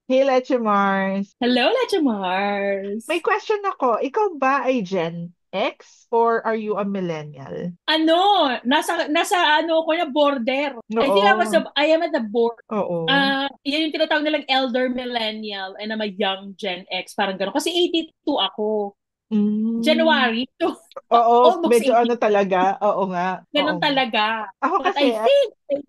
Hey, Leche Mars. Hello, Leche Mars! May question ako. Ikaw ba ay Gen X or are you a millennial? Nasa ano ko na border. I think Oo. I am at the border. Oo. Yan yung tinatawag nilang elder millennial and I'm a young Gen X, parang gano'n. Kasi 82 ako. Mm. January. So, Oo, almost medyo 80. ano talaga. Oo nga. Oo Ganun nga. talaga. Ako But kasi, I think,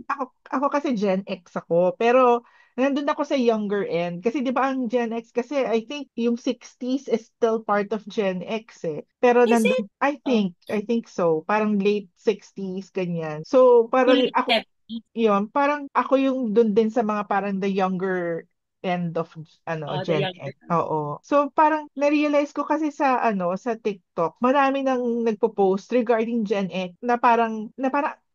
ako kasi Gen X ako. Pero, nandun ako sa younger end. Kasi di ba ang Gen X kasi, I think yung 60s is still part of Gen X eh. Pero is it? nandun, Oh, I think so. Parang late 60s, ganyan. So, to parang late ako, 70s. yun, parang ako yung dun din sa mga parang the younger end of The Gen younger. X. Oo. So parang na-realize ko kasi sa sa TikTok, marami nang nagpo-post regarding Gen X na parang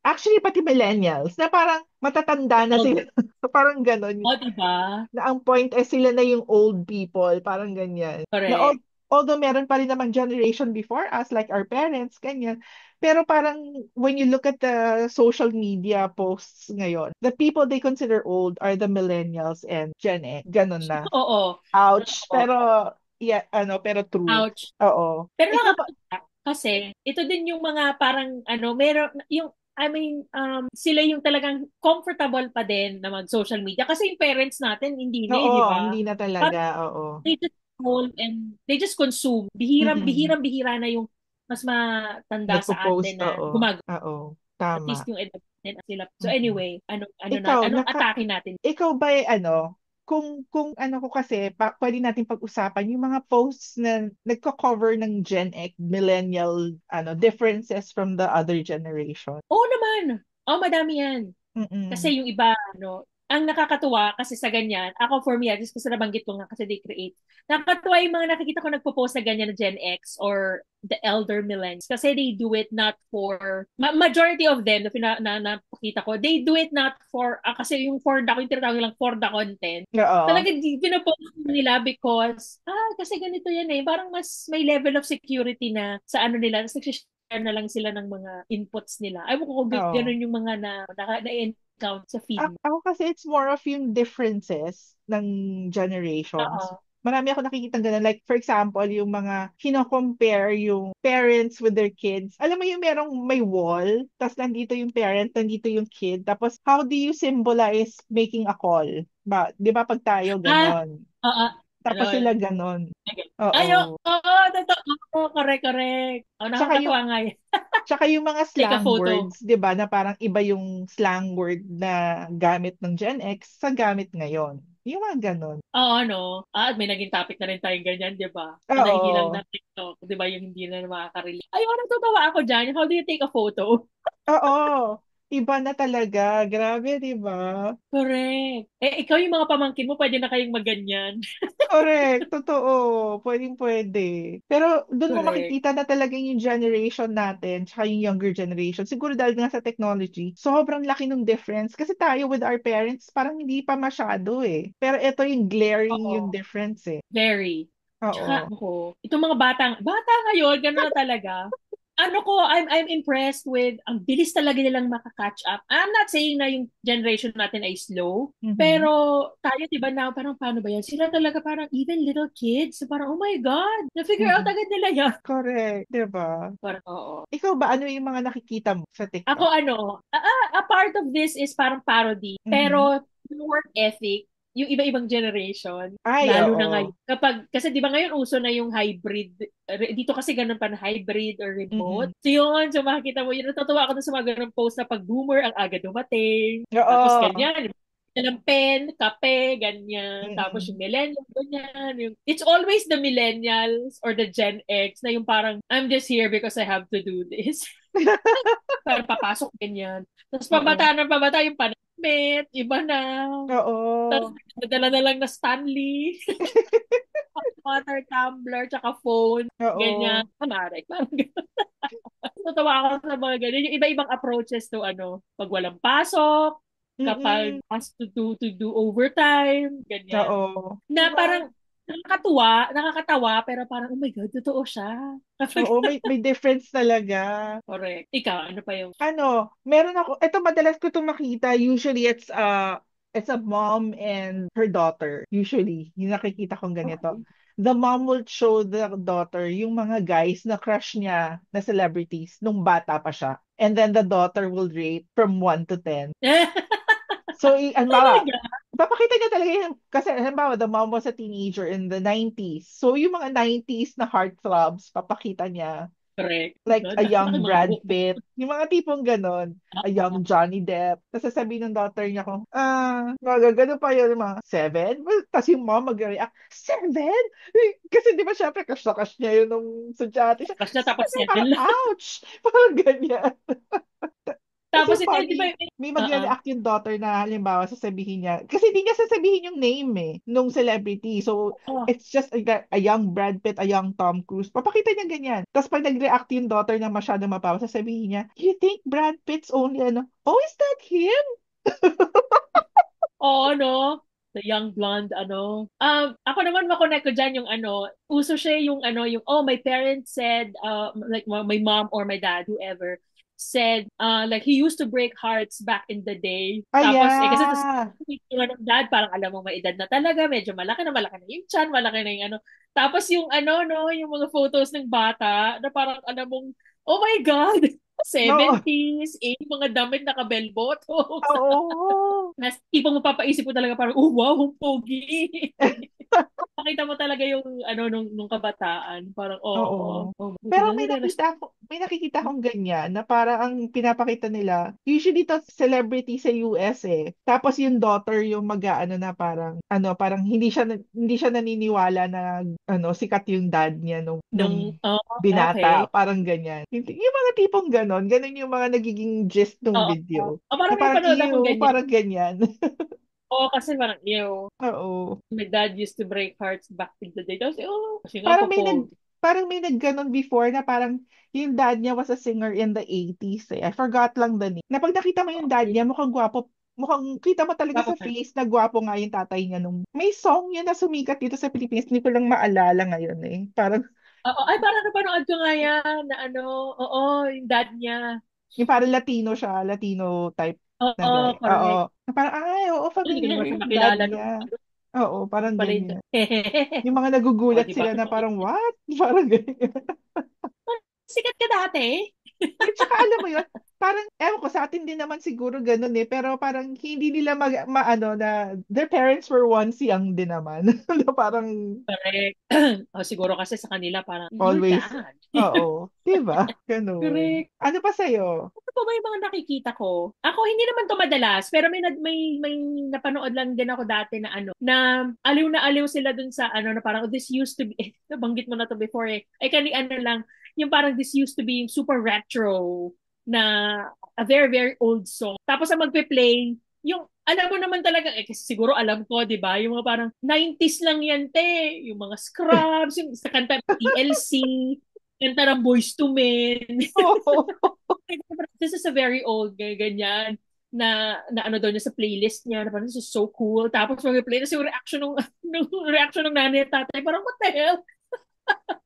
actually pati millennials na parang matatanda na sila. So, parang ganon. Oh, diba? Na ang point eh sila na yung old people, parang ganyan. Na Correct. although meron pa rin namang generation before us, like our parents, ganyan. Pero parang when you look at the social media posts ngayon, the people they consider old are the millennials and Gen X. Ganon na. Oo. Ouch. Totoo. Pero, yeah, pero true. Ouch. Oo. Pero Ikaw ba? nakakatuwa kasi ito din yung mga parang meron yung sila yung talagang comfortable pa din na mag-social media kasi yung parents natin hindi na Oo, di hindi ba? na talaga. Parang Oo. they just scroll and they just consume. Bihirang Mm-mm. bihirang bihira na yung mas matanda sa Nagpo-post, atin na oo. gumagawa. Oo. At Tama. least yung edad natin sila. So Mm-mm. anyway, Ikaw, anong atake natin? ikaw ba kung ano ko kasi, pwede natin pag-usapan yung mga posts na nagko-cover ng Gen X, millennial, differences from the other generation. Oo naman. Oh, madami yan. Mm-mm. Kasi yung iba, ang nakakatuwa kasi sa ganyan, ako for me, just kasi nabanggit ko nga kasi they create. Nakakatuwa yung mga nakikita ko nagpo-post na ganyan na Gen X or the elder millennials kasi they do it not for, majority of them na napakita ko, they do it not for, kasi yung for the, yung tinatawag nilang for the content. Oo. Talaga pinopost nila because, kasi ganito yan eh. Parang mas may level of security na sa ano nila. Tapos share na lang sila ng mga inputs nila. Ay, ko kung Oo. ganun yung mga na-encounter sa feed mo. Ako kasi it's more of yung differences ng generations. Oo. Marami ako nakikita ganun. Like, for example, yung mga kino-compare yung parents with their kids. Alam mo yung merong may wall, tapos nandito yung parent, nandito yung kid. Tapos, how do you symbolize making a call? Di ba pag tayo Ah, ganon? oo. Tapos Ano? sila ganon. Ay, Oo. oo, totoo. Oo, correct, correct. Oh, Tsaka yung, nakakatuwa nga yan. tsaka yung mga Take a slang photo. words, di ba, na parang iba yung slang word na gamit ng Gen X sa gamit ngayon. Yung mga ganon. Oo, no? May naging topic na rin tayong ganyan, di ba? Sa nahihilang Oo. na TikTok, di ba, yung hindi na makaka-relate. Ay, natutuwa ako dyan. How do you take a photo? Oo. Iba na talaga. Grabe, di ba? Correct. Ikaw yung mga pamangkin mo, pwede na kayong maganyan. Correct. Totoo. Pwedeng pwede. Pero doon mo Correct. makikita na talaga yung generation natin tsaka yung younger generation. Siguro dahil nga sa technology, sobrang laki ng difference. Kasi tayo with our parents, parang hindi pa masyado eh. Pero ito yung glaring yung Oo. difference eh. Very. Tsaka Oo. ako, itong mga bata ngayon, gano'n na talaga. I'm impressed with, ang bilis talaga nilang makaka-catch up. I'm not saying na yung generation natin ay slow, Mhm. pero tayo, di ba na, parang paano ba yan? Sila talaga parang even little kids, so parang, oh my God, na-figure out Mm. agad nila yan. Correct. Di ba? Parang, oo. Ikaw ba, ano yung mga nakikita mo sa Ako TikTok? a part of this is parang parody, Mhm. pero yung work ethic, yung iba-ibang generation, Ay, lalo na ngayon. oo. Kasi di ba ngayon uso na yung hybrid, dito kasi ganun pa na hybrid or remote. Mm-mm. So yun, so makikita mo, yun, natutuwa ako dun sa mga ganun post na pag boomer, ang aga dumating, tapos Oo. ganyan, ng pen, kape, ganyan. Tapos yung Mm-mm. millennial, ganyan. It's always the millennials or the Gen X na yung parang, I'm just here because I have to do this. Parang papasok ganyan. Tapos Oo. pabata yung panamit, iba na. Tapos Oo. nadala na lang na Stanley, water tumbler, tsaka phone, ganyan. Oo. Kunwari, parang gano'n. Natawa ako sa mga ganyan. Yung iba-ibang approaches to pag walang pasok, kapag Mm-mm. has to do overtime, ganyan. Oo. Na Diba? parang nakakatawa, pero parang, oh my God, totoo siya. Kapag, Oo, may difference talaga. correct. Ikaw, ano pa yung, Meron ako, ito madalas ko itong makita. Usually it's it's a mom and her daughter. Usually, yung nakikita kong ganito. Okay. The mom will show the daughter yung mga guys na crush niya na celebrities nung bata pa siya. And then the daughter will rate from 1 to 10. So, halimbawa, Talaga? papakita niya talaga yung, kasi halimbawa, the mom was a teenager in the 90s. So, yung mga 90s na heartthrobs, papakita niya. Correct. Like a Malaki young mga Brad buhok mo. Pitt. Yung mga tipong ganon. A young Johnny Depp. Tapos sasabihin ng daughter niya kung, magagano pa yun, mga 7? Well, tapos yung mom mag-react, 7? Kasi di ba syempre, crush na crush niya yun nung sudyate siya. Tapos na tapos 7? 7 Parang, lang. ouch! Parang ganyan. Kasi Tapos ito, di ba? funny, may Oo. magre-react yung daughter na halimbawa sasabihin niya, kasi hindi niya sasabihin yung name nung celebrity. So, Oh, it's just a young Brad Pitt, a young Tom Cruise. Papakita niya ganyan. Tapos pag nag-react yung daughter na masyado mapawa, sasabihin niya, you think Brad Pitt's only ano? Oh, is that him? oo, no? The young blonde, ano. Ako naman makonect ko dyan yung ano, uso siya yung ano, yung, oh, my parents said, like my mom or my dad, whoever, said, like, he used to break hearts back in the day. Ah, Tapos, kasi tas, yeah. yung ano, dad, parang alam mo, may edad na talaga, medyo malaki na yung chan, malaki na yung ano. Tapos yung ano, no, yung mga photos ng bata, na parang alam mong, oh my God, No. 70s, yung mga damit naka-bell bottoms. Oo. Nas tipong mapapaisip ko talaga parang, oh wow, ang pogi. Pakita mo talaga yung ano nung kabataan. Parang, Oo. oh, buti Pero na nire-rest. may nakikita akong ganyan na para ang pinapakita nila, usually to celebrity sa US eh. Tapos yung daughter yung mag-aano na parang hindi siya naniniwala na sikat yung dad niya nung Oh, binata, okay. parang ganyan. Yung mga tipong ganon yung mga nagiging gist ng Oo. video. Oh, Na parang may parang, panood akong ew, ganyan. parang ganyan. Oo, kasi parang, Oo. my dad used to break hearts back in the day. Tapos, kasi nga Parang po may po. nagganon before na parang yung dad niya was a singer in the 80s eh. I forgot lang the name. Na pag nakita mo yung dad niya, mukhang gwapo. Mukhang kita mo talaga Gwapo sa ka. face na gwapo nga yung tatay niya nung may song yun na sumikat dito sa Pilipinas. Hindi ko lang maalala ngayon eh. Parang Oo, ay, parang napanood ko nga yan na ano, oo, yung dad niya. yung parang Latino siya, Latino type na Oo, guy. correct. Oo. Na parang, ay, oo, Hindi ko familiar naman siya yung dad makilala nung, niya. ano, Oo, yun parang pala yung dad. ganyan. Yung mga O, nagugulat di ba? sila na Totoo parang, yun. what? Parang ganyan. Sikat ka dati. At saka alam mo yun, parang, ewan ko, sa atin din naman siguro ganun eh, pero parang hindi nila maano na their parents were once young din naman. Na parang Correct. Siguro kasi sa kanila parang, your always, dad. oo, diba? Ganun. Correct. Ano pa sa'yo? Ano pa ba yung mga nakikita ko? Ako, hindi naman to madalas, pero may napanood lang din ako dati na ano, na aliw sila dun sa ano, na parang, oh, this used to be, nabanggit mo na to before eh. Ay, ano lang, yung parang this used to be super retro na a very, very old song. Tapos ang magpe-play, yung, alam mo naman talaga, kasi siguro alam ko, di ba? Yung mga parang 90s lang yan, te. Yung mga Scrubs, yung sa kanta ng TLC, kanta ng Boyz II Men. Oo. This is a very old ganyan na ano daw niya sa playlist niya na parang this is so cool tapos mag-play na yung reaction ng reaction ng nanay at tatay parang what the hell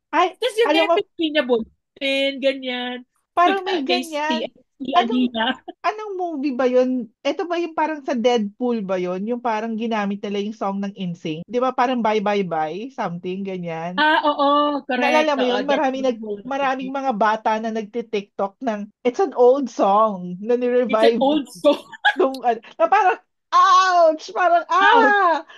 Ay, tapos yung alam mo, FP niya boyfriend ganyan parang may kay ganyan. si Anong Alina. anong movie ba yun? Ito ba yung parang sa Deadpool ba yun? Yung parang ginamit nila yung song ng InSync. Di ba parang bye bye bye? Something, ganyan. Oo, correct, Naalala mo oo, yun? Deadpool. Maraming mga bata na nagti-TikTok ng it's an old song na It's an ni-revive old song. na parang ouch! Parang Ouch.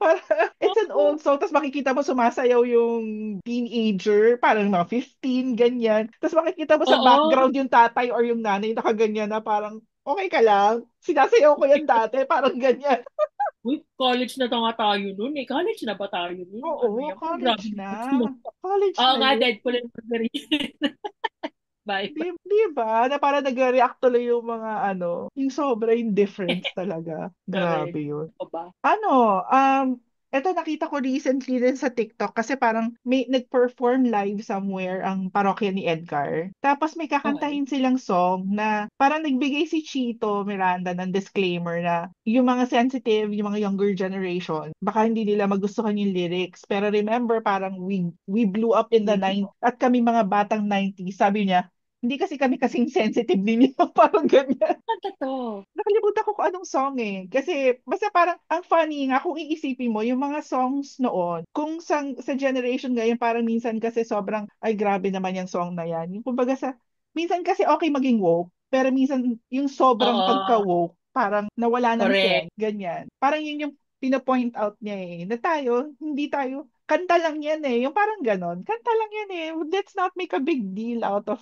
parang, it's an old song. Tapos makikita mo sumasayaw yung teenager, parang mga 15, ganyan. Tapos makikita mo sa Oo. background yung tatay or yung nanay nakaganyan na parang okay ka lang? Sinasayaw ko yan dati, parang ganyan. Uy, college na to nga tayo nun eh. College na ba tayo nun? Ano Oo, yan? Parang grabe college yung na. gets mo. College Oo na nga, yun. Deadpool and Wolverine. Bye. Di ba? Na parang nag-react tuloy yung mga yung sobra yung difference talaga. Correct. Grabe yun. O ba? Eto nakita ko recently din sa TikTok kasi parang may nag-perform live somewhere ang parokya ni Edgar. Tapos may Okay. kakantahin silang song na parang nagbigay si Chito Miranda ng disclaimer na yung mga sensitive, yung mga younger generation, baka hindi nila magustuhan yung lyrics. Pero remember, parang we blew up in the Really? 90s at kami mga batang 90s. Sabi niya, Hindi kasi kami kasing sensitive ninyo, parang ganyan. Kanta to. Nakalimutan ko kung anong song eh. Kasi basta parang ang funny nga kung iisipin mo yung mga songs noon, kung sa generation ngayon parang minsan kasi sobrang ay grabe naman yung song na yan. Yung kumbaga minsan kasi okay maging woke, pero minsan yung sobrang Oo, pagka-woke parang nawala ng correct. sense, ganyan. Parang yun yung pinapoint out niya eh, na tayo, hindi tayo, kanta lang yan eh. Yung parang ganon, kanta lang yan eh. Let's not make a big deal out of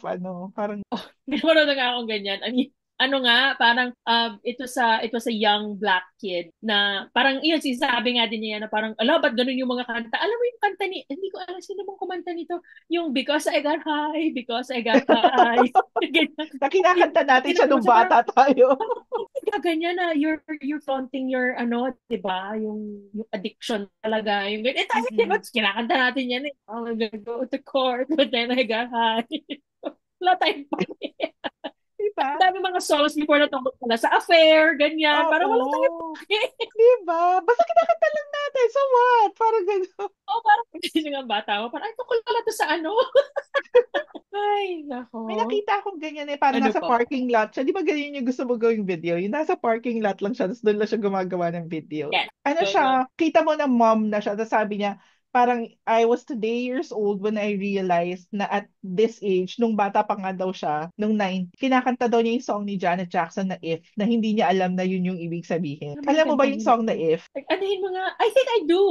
parang Meron na nga akong ganyan. I mean, ano nga, parang ito sa young black kid na parang yun, sinasabi nga din niya na parang, ala, ba't ganun yung mga kanta? Alam mo yung kanta hindi ko alam sino bang kumanta nito. Yung Because I Got High, Because I Got High. Ganyan. na kinakanta natin siya Ginagawa nung siya parang, bata tayo. ganyan na, you're flaunting your, ano, di ba, yung addiction talaga. Yung, tayo, di ba, Mm-mm. kinakanta natin yan eh. Oh, I'm gonna go to court, but then I got high. Wala tayong Diba? ang dami mga songs before na tungkol pala sa affair, ganyan. Parang wala tayo Oo. Diba? Basta kinakanta lang natin. So what? Parang gano'n. oh, parang hindi nga bata mo. Parang, ay, tungkol pala to sa ano. Ay, May nako. nakita akong ganyan eh. Parang Ano nasa po? parking lot siya. Di ba ganyan yung gusto mo gawing video? Yung nasa parking lot lang siya. Tapos doon lang siya gumagawa ng video. Yes. Ano Yun, yun. siya? Kita mo na mom na siya. Tapos sabi niya, parang I was today years old when I realized na at this age, nung bata pa nga daw siya, nung 9, kinakanta daw niya yung song ni Janet Jackson na If, na hindi niya alam na yun yung ibig sabihin. Ano ba yung Alam mo ba kanta yung niya na song na eh? If? Anuhin mo nga. I think I do.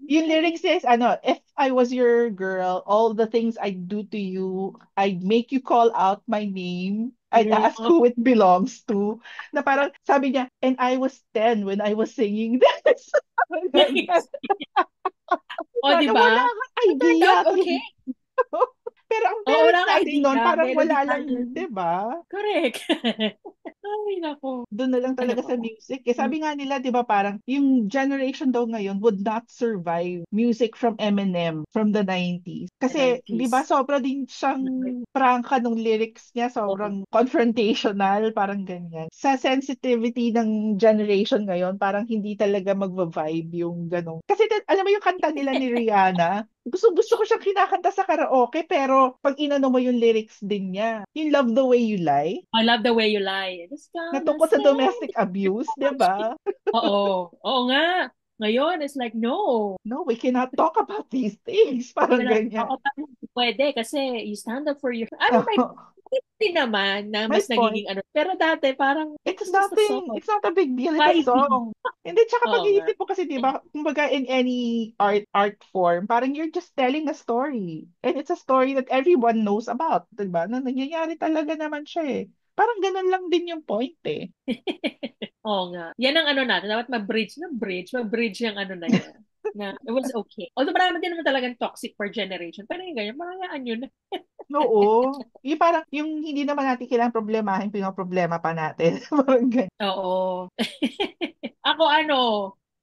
Yung I lyrics think, is, if I was your girl, all the things I'd do to you, I'd make you call out my name. I'd ask oh, who it belongs to. Na parang, sabi niya, and I was 10 when I was singing this. Parang ganyan. yes. O, di Diba? Na wala ba? kang It turned idea. out okay. Pero ang Oo, parents wala kang natin noon, idea. parang wala Melody lang, lang. di ba? Correct. Ay, nako. Doon na lang Ano talaga pa sa ba? music. Eh, sabi nga nila, di ba, parang yung generation daw ngayon would not survive music from Eminem from the 90s. The Kasi, di ba, 90s. sobra din siyang prangka nung lyrics niya, Oo. sobrang confrontational, parang ganyan. Sa sensitivity ng generation ngayon, parang hindi talaga magva-vibe yung ganong. Kasi alam mo yung kanta nila ni Rihanna, gusto ko siyang kinakanta sa karaoke, pero pag inano mo yung lyrics din niya, yung Love the Way You Lie, I love the way you lie. Just na gonna tungkol sa stand domestic abuse, di watch me. ba? Oo. Oo nga. Ngayon, it's like, no. No, we cannot talk about these things. Parang Ako ganyan. pa pwede kasi you stand up for your... I mean, may point naman na My mas point, nagiging ano. Pero dati, parang, it it's was just a nothing, song. it's not a big deal, it's a Vibing. song. Hindi, tsaka Oo nga. pag-iisip mo kasi, di ba, kumbaga in any art form, parang you're just telling a story. And it's a story that everyone knows about, di ba? Na nangyayari talaga naman siya eh. Parang ganun lang din yung point eh. Oo nga. Yan ang ano natin. Dapat mag-bridge yung ano na yan. Na it was okay. Although marami din naman talagang toxic per generation. Pero yung ganyan, marayaan yun. Oo. Yung parang, yung hindi naman natin kailangan problemahin, pinoproblema pa natin. Parang ganyan. Oo. Ako ano,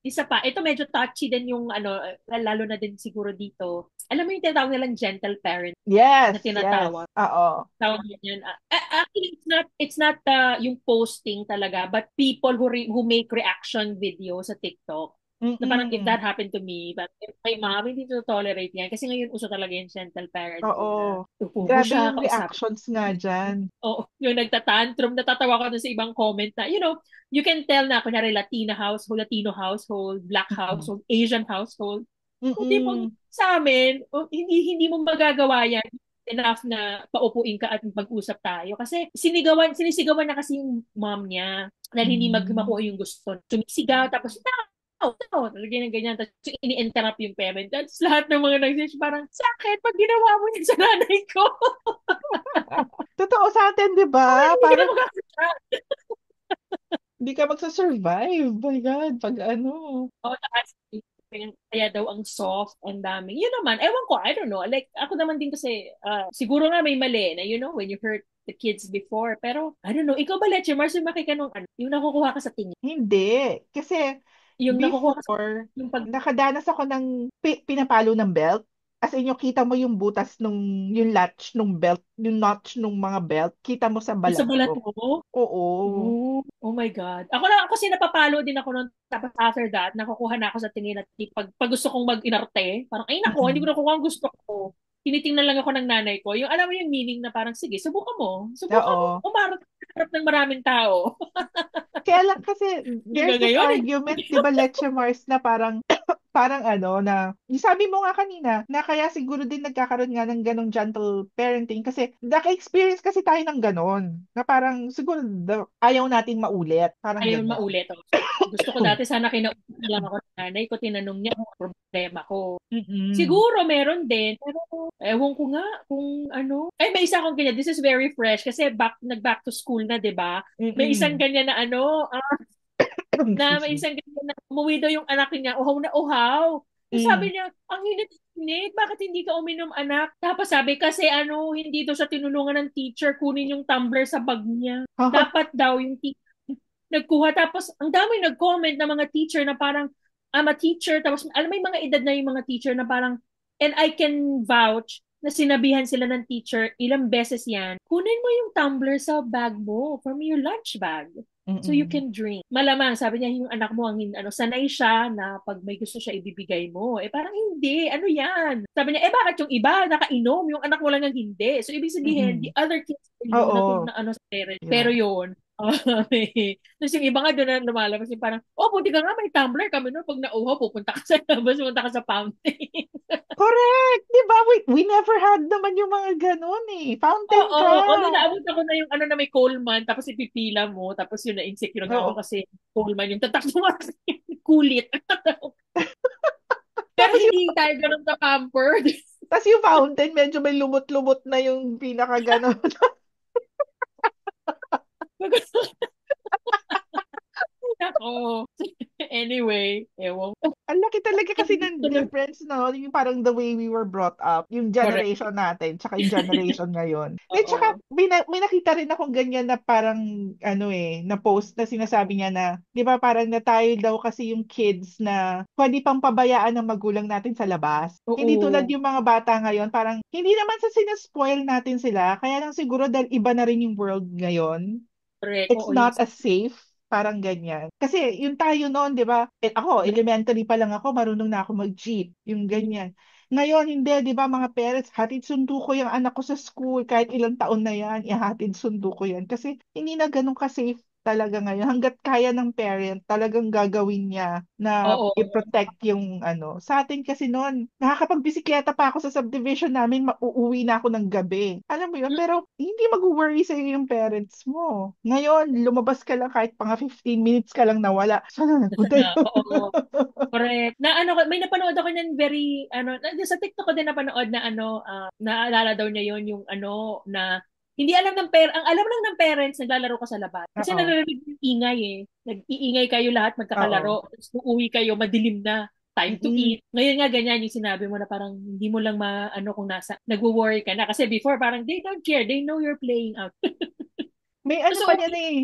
isa pa, ito medyo touchy din yung ano, lalo na din siguro dito. Alam mo yung tinatawag nilang gentle parent na Yes, yes. tinatawag. Oo. Tawag yan. Actually, it's not yung posting talaga, but people who make reaction video sa TikTok. Na parang if Mm-mm. that happened to me, but if my mom hindi to tolerate yan. Kasi ngayon uso talaga yung gentle parenting na Oo. upo mo Grabe siya, yung kausapin. reactions nga dyan. Oo, yung nagtatantrum, natatawa ko dun sa ibang comment na, you can tell na, kunyari, Latino household, Black Mm-mm. household, Asian household. Hindi pag Mm-mm. sa amin, hindi mo magagawa yan enough na paupuin ka at mag-usap tayo. Kasi sinisigawan na kasi yung mom niya dahil hindi Mm. makuha yung gusto. Sumisigaw, tapos, no, lagyan ng ganyan. Tapos ini-interrupt yung parent. Tapos lahat ng mga nag parang, sakit, pag ginawa mo yan sa nanay ko. Totoo sa atin, di Parang ba? hindi ka na Parang magkakasya. hindi ka magsasurvive. My God, pag ano. Oo, kaya daw ang soft, ang dami. Yun naman, ewan ko, I don't know. Like, ako naman din kasi, siguro nga may mali na, when you hurt the kids before. Pero, I don't know, ikaw ba, Leche Mars, yung makika nung ano, yung nakukuha ka sa tingin. Hindi. Kasi Yung nakukuha ka sa, before, yung pag, nakadanas ako ng pinapalo ng belt. As in, yung kita mo yung butas yung latch nung belt, yung notch nung mga belt, kita mo sa yung sa balat balat ko. mo. Oo. Oh my God. Ako kasi napapalo din ako noon. Tapos after that, nakukuha na ako sa tingin at pag gusto kong mag-inarte, parang, ay nako, hindi ko Mm-mm. nakukuha ang gusto ko. tinitingnan lang ako ng nanay ko. Yung alam mo yung meaning na parang, sige, subukan mo. Subukan mo Oo. umarap sa harap ng maraming tao. Kaya lang kasi there's Hanggang this ngayon, argument, 'di ba, Leche Mars, na parang parang ano na, yung sabi mo nga kanina, na kaya siguro din nagkakaroon nga ng ganong gentle parenting kasi naka-experience kasi tayo ng ganon. Na parang siguro ayaw nating maulit. Parang ayaw ganyan. maulit. Oh. Gusto ko dati sana kinausap lang ako ng nanay ko, tinanong niya kung problema ko. Mm-mm. Siguro meron din, pero ewan ko nga kung ano. Ay, may isa akong ganyan. This is very fresh kasi nag-back to school na, 'di ba? May isang Mm-mm. ganyan na ano, na Excuse may me. isang ganyan na umuwi daw yung anak niya, uhaw na uhaw. So Mm. sabi niya, ang init, bakit hindi ka uminom, anak? Tapos sabi, kasi ano, hindi daw siya tinulungan ng teacher, kunin yung tumbler sa bag niya. Dapat daw yung teacher nagkuha. Tapos ang dami nag-comment na mga teacher na parang, I'm a teacher. Tapos alam mo yung mga edad na yung mga teacher na parang, and I can vouch na sinabihan sila ng teacher, ilang beses yan, kunin mo yung tumbler sa bag mo from your lunch bag. So you Mm-mm. can drink. Malamang, sabi niya, yung anak mo, ang ano, sanay siya na pag may gusto siya ibibigay mo. Eh parang hindi, ano yan? Sabi niya, bakit yung iba nakainom, yung anak mo lang ang hindi? So ibig sabihin, the Mm-mm. other kids will do Oo. na ano sa parents. Pero Yeah. yun, tapos yung iba nga doon na lumalabas yung parang, buti ka nga may tumbler kami no, pag nauho, pupunta ka sa labas, pupunta ka sa fountain. Correct! Di ba? We never had naman yung mga ganun eh. Fountain Oo, ka. although naabot ako na yung ano na may Coleman, tapos ipipila mo, tapos yun na-insecure nga ako Oo. kasi Coleman yung tatak mo kasi kulit. Pero Tapos yung, hindi tayo ganun ka-pampered. tapos yung fountain, medyo may lumot-lumot na yung pinaka ganun. Ako. Anyway, ewan. Ang laki talaga kasi ng difference, no? Yung parang the way we were brought up, yung Correct. generation natin, tsaka yung generation ngayon. Then, tsaka, Oo. may nakita rin akong ganyan na parang, ano na post na sinasabi niya na, di ba, parang na tayo daw kasi yung kids na pwede pang pabayaan ng magulang natin sa labas. Hindi tulad Oo. yung mga bata ngayon, parang, hindi naman sa sinespoil natin sila, kaya lang siguro dahil iba na rin yung world ngayon, Correct. it's Oo, yun. not as safe. Parang ganyan. Kasi yung tayo noon, di ba? Ako, elementary pa lang ako, marunong na ako mag-jeep. Yung ganyan. Ngayon, hindi, di ba, mga parents, hatid sundo ko yung anak ko sa school, kahit ilang taon na yan, ihatid sundo ko yan. Kasi hindi na ganun ka-safe talaga ngayon. Hanggat kaya ng parent, talagang gagawin niya na Oo. i-protect yung ano. Sa atin kasi noon, nakakapagbisikleta pa ako sa subdivision namin, mauuwi na ako ng gabi. Alam mo yun, pero hindi mag-worry sa'yo yung parents mo. Ngayon, lumabas ka lang kahit pang 15 minutes ka lang nawala. Saan na nagpunta Na, yun? oo. Correct. Na ano, may napanood ako ng very, ano, sa TikTok ko din napanood na ano, naalala daw niya yon yung ano, na hindi alam ng ang alam lang ng parents, naglalaro ka sa labas. Kasi Oo. naririnig yung ingay eh. Nag-iingay kayo lahat, Oo. magkakalaro. Tapos uuwi kayo, madilim na. Time to Mm-mm. eat. Ngayon nga ganyan yung sinabi mo na parang hindi mo lang ano kung nagwo-worry ka na. Kasi before parang they don't care. They know you're playing out. May ano So, pa niyan eh.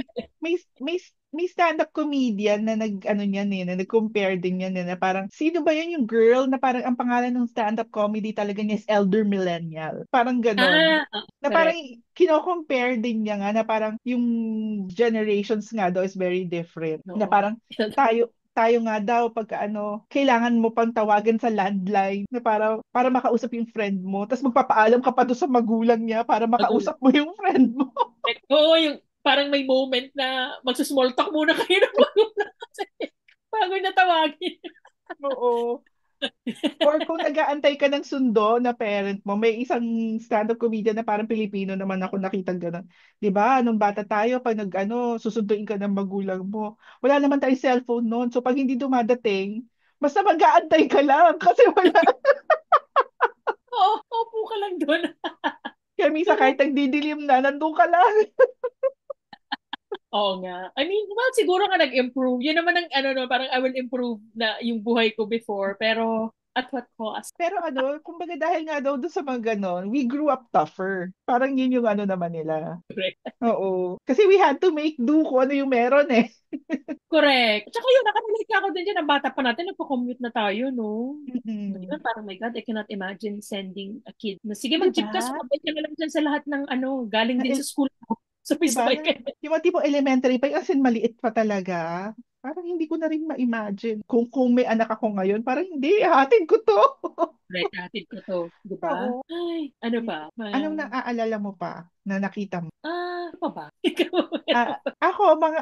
May stand-up comedian na ano niyan na nag-compare din yan na parang, sino ba yun yung girl na parang ang pangalan ng stand-up comedy talaga niya is Elder Millennial. Parang ganon. Na parang correct. kino-compare din niya nga na parang yung generations nga daw is very different. Na No. parang tayo nga daw pagka ano, kailangan mo pang tawagan sa landline na para makausap yung friend mo. Tapos magpapaalam ka pa doon sa magulang niya para Magulo. makausap mo yung friend mo. Oo, yung parang may moment na magsusmall talk muna kayo ng magulang kasi bago na tawagin. Oo. Or kung nag-aantay ka ng sundo na parent mo, may isang stand-up comedian na parang Pilipino naman ako nakita gano'n. 'Di ba? Nung bata tayo, pag susunduin ka ng magulang mo, wala naman tayong cellphone noon. So pag hindi dumadating, basta mag-aantay ka lang kasi wala. Oo, upo ka lang doon. Kaya minsan kahit nagdidilim na, nandun ka lang. Oo nga. I mean, well, siguro nga nag-improve. Yun naman ang ano, no, parang I will improve na yung buhay ko before. Pero at what cost? Pero ano, kumbaga dahil nga daw doon sa mga ganon, we grew up tougher. Parang yun yung ano naman nila. Oo. Kasi we had to make do kung ano yung meron eh. Correct. At saka yun, nakarelate ako din dyan. Ang bata pa natin, nagpo-commute na tayo, no? Mm-mm. Ngayon, parang, my God, I cannot imagine sending a kid na, sige, mag-jeep ka, Diba? sumabay ka na lang dyan sa lahat ng, ano, galing Na, din sa school mo. diba? Sabay-sabay ka. Yung mga tipong elementary pa, as in maliit pa talaga. Parang hindi ko na rin ma-imagine. Kung may anak ako ngayon, parang hindi, hatid ko to. Right, hatid ko to, di ba? Oo. Ay, ano pa? Anong naaalala mo pa na nakita mo? Ano pa ba? Ikaw, meron pa. Ako, mga,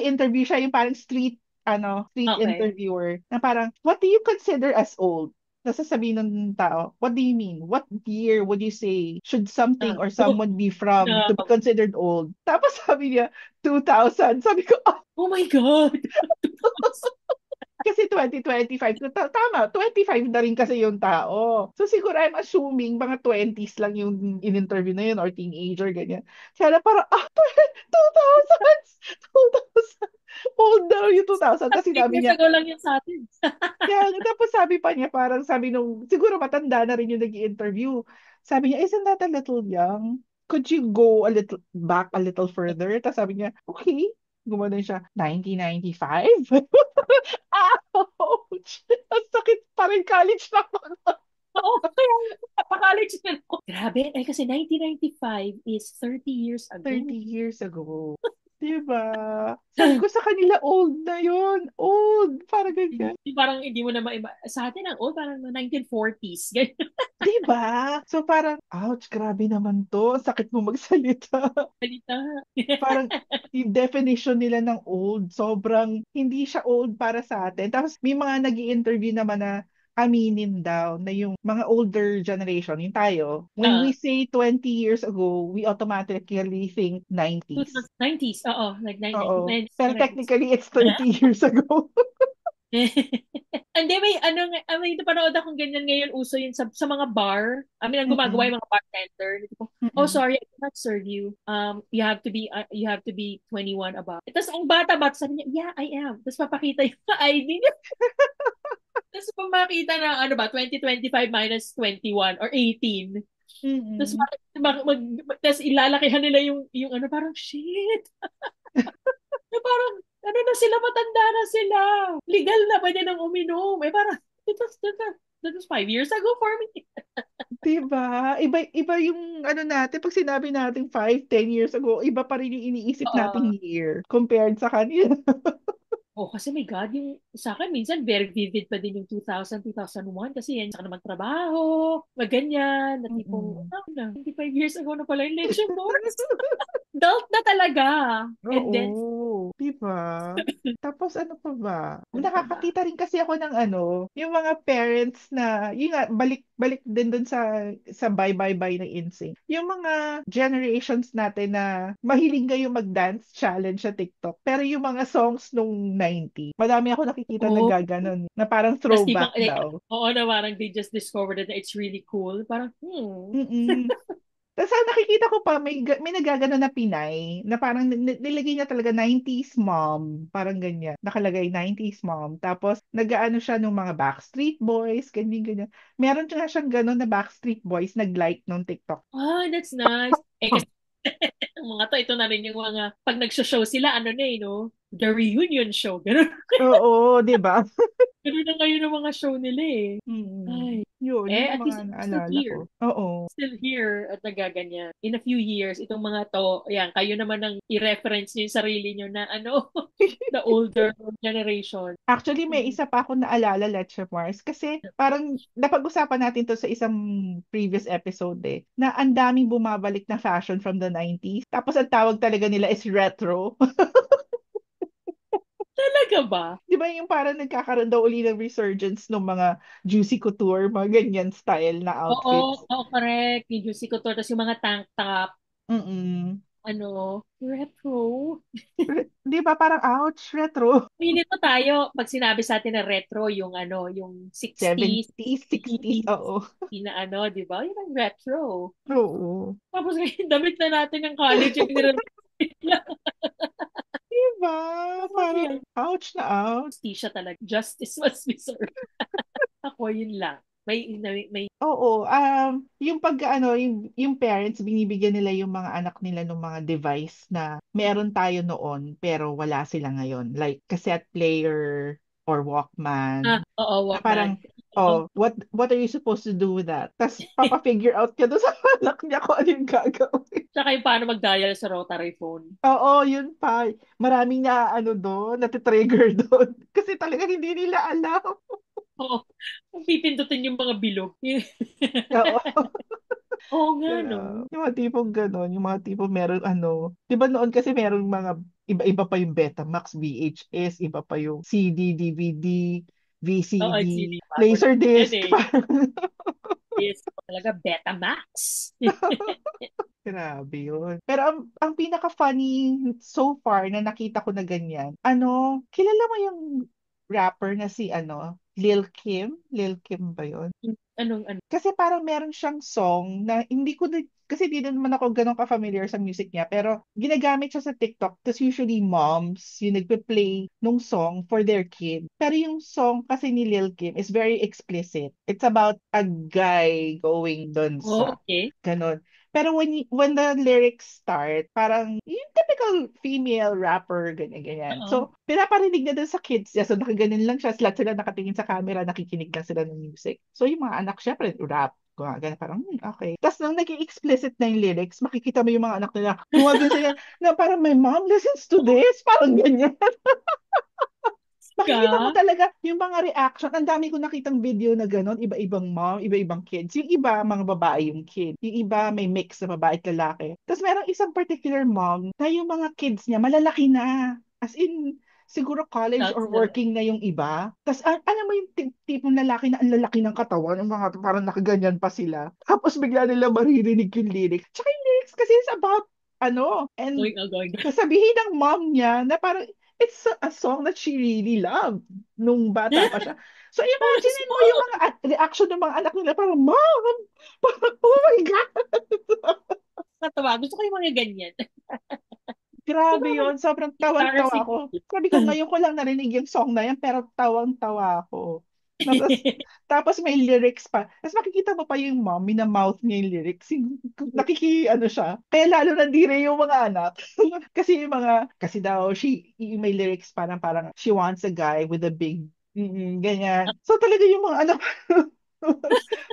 interview siya, yung parang street Okay. interviewer, na parang, what do you consider as old? Nasasabihin ng tao, what do you mean? What year would you say should something or Oh, someone be from to be no. considered old? Tapos sabi niya, 2000. Sabi ko, Oh my God. kasi 2025, tama, 25 na rin kasi yung tao. So siguro I'm assuming mga 20s lang yung in-interview na yun or teenager, ganyan. Kaya na parang, 2000s! 2000! Old daw yung 2000 kasi 8 sinabi years niya. ago lang yan sa atin. Tapos sabi pa niya, parang sabi nung, siguro matanda na rin yung nag-interview. Sabi niya, isn't that a little young? Could you go a little back a little further? Tapos sabi niya, okay. Gumanon siya, 1995? Ouch! Ang sakit pa rin, college na ako. Oo, kaya pa-college na ako. Grabe, eh kasi 1995 is 30 years 30 ago. years ago. Diba? Sabi ko sa kanila, old na yun. Old. Parang ganyan. Parang hindi mo na maiba. Sa atin ang old, parang 1940s. Ganyan. Diba? So parang, ouch, grabe naman to. Ang sakit mo magsalita. Salita. Parang yung definition nila ng old, sobrang hindi siya old para sa atin. Tapos may mga nag interview naman na aminin daw na yung mga older generation, yung tayo, when we Ah, say 20 years ago, we automatically think 90s. 90s. Oo, like Oo. 90s. Pero technically, it's 30 years ago. Hindi, may ano, may napanood akong ganyan ngayon, uso yun sa mga bar. I mean, ang gumagawa Mm-mm. yung mga bartender. Tipo, oh, Mm-mm. sorry, I cannot serve you. You have to be 21 above. Tapos ang bata-bata, sabi niya, yeah, I am. Tapos papakita yung ID niya. Tapos pamakita na, ano ba, 2025 minus 21 or 18. Tapos, Mm-mm. tapos ilalakihan nila yung ano, parang, shit. Na parang, ano na sila, matanda na sila. Legal na, pwede nang uminom. Eh parang, that was 5 years ago for me. Diba? Iba yung ano natin, pag sinabi natin 5, 10 years ago, iba pa rin yung iniisip nating Oo. year compared sa kanila. Oh, kasi my God, yung sa akin minsan very vivid pa din yung 2000, 2001 kasi yan sa naman trabaho, maganyan, na tipong, Mm-mm. na, 25 years ago na pala yung Leche Boys. Adult na talaga. And then, Oo, 'di ba? Tapos ano pa ba? ano pa ba? Nakakakita rin kasi ako ng ano, yung mga parents na, yun nga, balik din dun sa bye bye bye ng INSYNC. Yung mga generations natin na mahilig ngayong mag-dance challenge sa TikTok. Pero yung mga songs nung 90, madami ako nakikita na Oh, gaganon, na parang tapos tipong, throwback daw. oo na parang they just discovered it na it's really cool. Parang, Mm. Tapos ang nakikita ko pa, may nagagano na Pinay, na parang nilagay niya talaga 90s mom, parang ganyan. Nakalagay 90s mom. Tapos nagaano siya nung mga Backstreet Boys, ganyan, ganyan. Meron siya siyang gano'n na Backstreet Boys nag-like nung TikTok. that's nice. Eh, kasi ang mga to, ito na rin yung mga, pag nagsho-show sila, ano na no? The reunion show. Ganun, Oo, 'di ba? ganun na ngayon ang mga show nila eh. Mm. Ay. Yun Eh, yung at least mga I'm still naalala here. ko. Oo. Still here at nagaganyan. In a few years, itong mga to, ayan, kayo naman ang i-reference niyo yung sarili niyo na ano, the older generation. Actually, may Mm. isa pa ako naalala, Leche Mars, kasi parang napag-usapan natin to sa isang previous episode na ang daming bumabalik na fashion from the 90s. Tapos ang tawag talaga nila is retro. Talaga ba? Di ba yung parang nagkakaroon daw uli ng resurgence ng mga juicy couture, mga ganyan style na Oo, outfits. oo, correct. Yung Juicy Couture, tapos yung mga tank top, Mm-mm. ano, retro. Di ba parang ouch, retro. Pinito tayo, pag sinabi sa atin na retro, yung ano, yung 60s, 70s, 60s, 80s, oo. na ano, di ba? Yun ang retro. Oo. Tapos ngayon, damit na natin ng college yung nire-retro. Di ba? Tapos Parang yan, ouch na ouch. justisya talaga. Justice must be served. Ako, yun lang. May, Oo, yung pag ano, yung parents binibigyan nila yung mga anak nila ng mga device na meron tayo noon pero wala sila ngayon. Like cassette player or Walkman. oo, Na parang Walkman. what are you supposed to do with that? Tapos papa-figure out ka doon sa anak niya kung ano yung gagawin. Tsaka yung paano mag-dial sa rotary phone. Oo, yun pa. Maraming na ano doon, natitrigger doon. Kasi talaga hindi nila alam. Oo. Kung pipindutin yung mga bilog. Oo. Oo nga, no? Yung mga tipong gano'n, yung mga tipong meron ano, 'di ba noon kasi meron mga iba-iba pa yung Betamax, VHS, iba pa yung CD, DVD, Oo, VCD, CD. Bago lang yan Laserdisc. eh. Yes, talaga Betamax. Grabe yun. Pero ang pinaka-funny so far na nakita ko na ganyan, ano, kilala mo yung rapper na si ano, Lil Kim? Lil Kim ba yun? Anong, ano? Kasi parang meron siyang song na hindi ko na, kasi di na naman ako ganun ka-familiar sa music niya, pero ginagamit siya sa TikTok. Tapos usually moms, yung nagpe-play nung song for their kid. Pero yung song kasi ni Lil Kim is very explicit. It's about a guy going dun Oh, sa okay. ganun. Pero when the lyrics start, parang yung typical female rapper, ganyan-ganyan. Oo. So, pinaparinig na dun sa kids niya. So, nakaganon lang siya. Lahat sila nakatingin sa camera, nakikinig lang sila ng music. So, yung mga anak, syempre, rap. Gumagana, parang, okay. Tapos, nung naging explicit na yung lyrics, makikita mo yung mga anak nila, gumagana sila, na parang, my mom listens to this. Parang ganyan. Makikita mo Ka? talaga yung mga reaction. Ang dami ko nakitang video na gano'n, iba-ibang mom, iba-ibang kids. Yung iba, mga babae yung kid. Yung iba, may mix na babae at lalaki. Tapos merong isang particular mom na yung mga kids niya, malalaki na. As in, siguro college That's or the, working na yung iba. Tapos, alam mo yung tipong lalaki na ang lalaki ng katawan, yung mga parang nakaganyan pa sila. Tapos bigla nila maririnig yung lyrics. Tsaka yung lyrics kasi is about, ano, and going. sasabihin ng mom niya na parang it's a song that she really loved nung bata pa siya. So imaginein mo yung Small. mga reaction ng mga anak nila parang, Mom! Parang, oh my God! Katawa. Gusto ko yung mga ganyan. Di ba Grabe may yon, sobrang tawang-tawa embarrassing ko. Sabi ko, ngayon ko lang narinig yung song na yan, pero tawang-tawa ako. Tapos, tapos may lyrics pa. Tapos makikita mo pa yung mom, minamouth niya yung lyrics. Ano siya. Kaya lalo nandire yung mga anak. Kasi yung mga, kasi daw, may lyrics parang, she wants a guy with a big, ganyan. So talaga yung mga anak,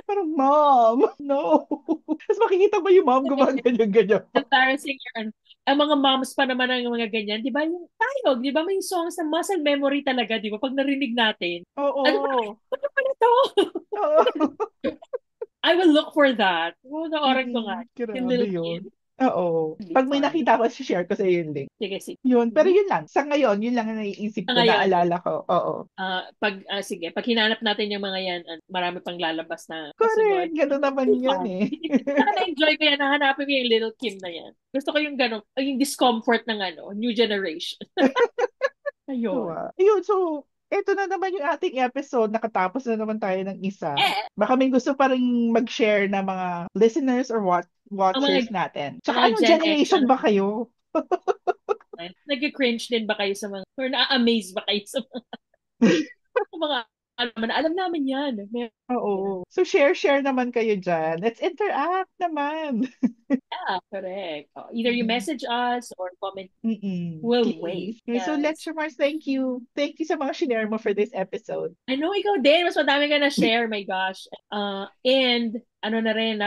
parang, mom, no. Tapos makikita mo yung mom gumaganyan-ganyan pa. Embarrassing yung ang mga moms pa naman ang mga ganyan. Di ba yung tayo, di ba may songs na muscle memory talaga, di ba? Pag narinig natin, ano ba, Oo. ano pala to? Oo. I will look for that. Oh, na-oran ko nga. Yung Grabe Little yun. Kid. Oo. Really Pag may fun. nakita ko, share ko sa yung link. Sige, sige. Yun. Pero yun lang. Sa ngayon, yun lang ang naiisip Sa ko, ngayon, naalala ko. Oo. sige, pag hinanap natin yung mga yan, marami pang lalabas na kasunod. Correct. Ganun naman Too yun fun. eh. Saka na-enjoy ko yan, nahanapin ko yung Little Kim na yan. Gusto ko yung gano'n, yung discomfort ng new generation. Ayun. Tuwa. Yun. So, eto na naman yung ating episode. Nakatapos na naman tayo ng isa. Eh, Baka may gusto pa rin mag-share na mga listeners or ang mga, watchers natin. ang Tsaka mga anong Gen X, generation ano, ba kayo? nag-cringe din ba kayo sa mga, or na-amaze ba kayo sa mga, alam namin yan. Yan. Oo. So, share naman kayo dyan. Let's interact naman. Yeah, correct. Either you message us or comment. We'll wait. Please. Okay, so, Yes. Lecture Mars, thank you. Thank you sa mga shinare mo for this episode. I know ikaw din. Mas madami ka na share. My gosh. And ano na rin,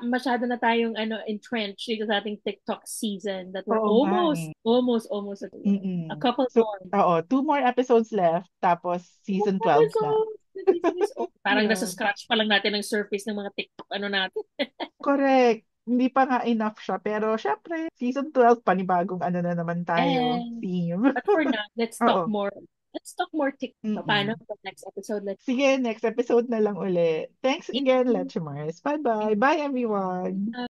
masyado na tayong entrenched dito sa ating TikTok season that we're Oo nga almost, eh. almost, almost at the end. A Mm-mm. couple So, more. oo, 2 more episodes left, tapos season 12 na. Episodes. The season is over. Parang nasa Yeah. scratch pa lang natin ang surface ng mga TikTok natin. Correct. Hindi pa nga enough siya. Pero, syempre, season 12, panibagong ano na naman tayo. And, Theme. but for now, let's talk Oo. more. Let's talk more TikTok. Paano? Mm-mm. The next episode, let's Sige, next episode na lang uli. Thanks see again, you. Lecture Mars. Bye-bye. Bye, everyone.